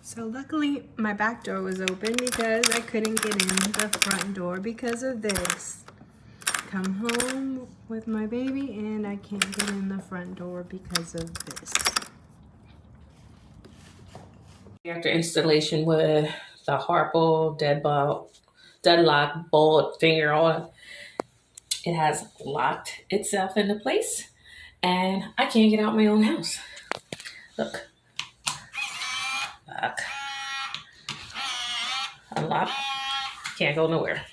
So luckily my back door was open because I couldn't get in the front door because of this. Come home with my baby and I can't get in the front door because of this. After installation with the HARFO deadlock bolt finger on, it has locked itself into place and I can't get out my own house. Look. Lock. Unlock. Can't go nowhere.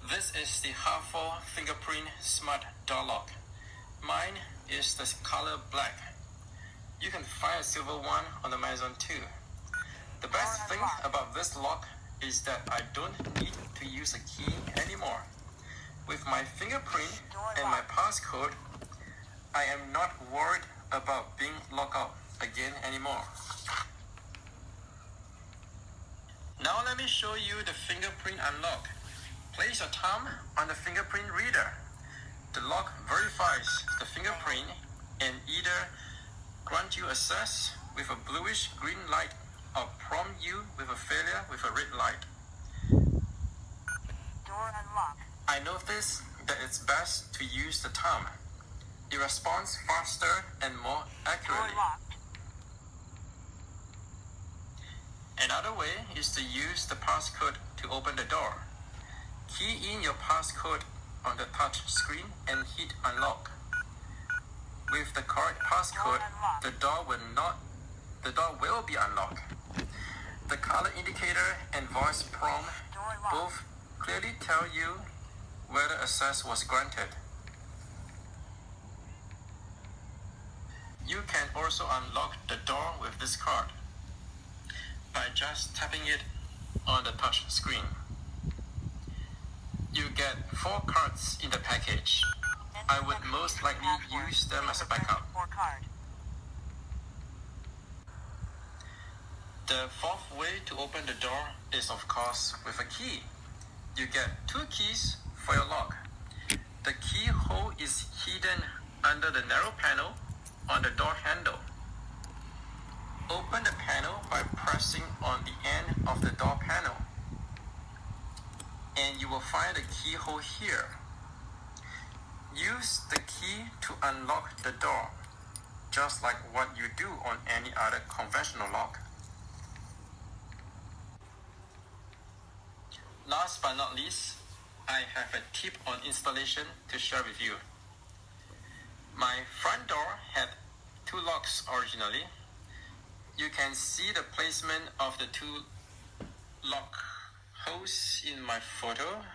This is the HARFO Fingerprint Smart Door Lock. Mine is the color black. You can find a silver one on Amazon too. The best thing about this lock is that I don't need to use a key anymore. With my fingerprint and my passcode, I am not worried about being locked out again anymore. Now let me show you the fingerprint unlock. Place your thumb on the fingerprint reader. The lock verifies the fingerprint and either grant you access with a bluish green light or prompt you with a failure with a red light. Door unlock. I noticed that it's best to use the thumb. It responds faster and more accurately. Another way is to use the passcode to open the door. Key in your passcode on the touch screen and hit unlock. With the correct passcode, the door will be unlocked. The color indicator and voice prompt both clearly tell you whether access was granted. You can also unlock the door with this card by just tapping it on the touch screen. You get 4 cards in the package. I would most likely use them as a backup. The fourth way to open the door is of course with a key. You get 2 keys for your lock. The keyhole is hidden under the narrow panel on the door handle. Open the panel by pressing on the end of the door panel, and you will find the keyhole here. Use the key to unlock the door, just like what you do on any other conventional lock. Last but not least, I have a tip on installation to share with you. My front door had 2 locks originally. You can see the placement of the 2 lock holes in my photo.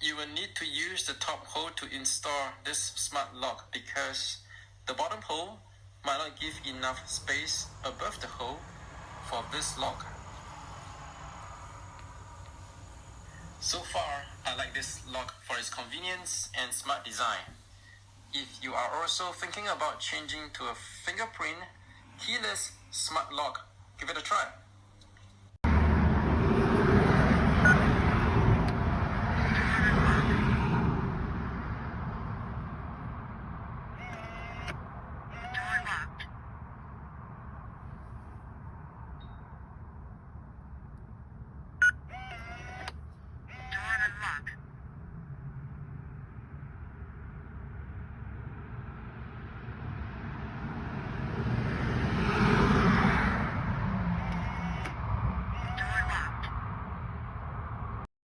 You will need to use the top hole to install this smart lock because the bottom hole might not give enough space above the hole for this lock. So far, I like this lock for its convenience and smart design. If you are also thinking about changing to a fingerprint keyless smart lock, give it a try.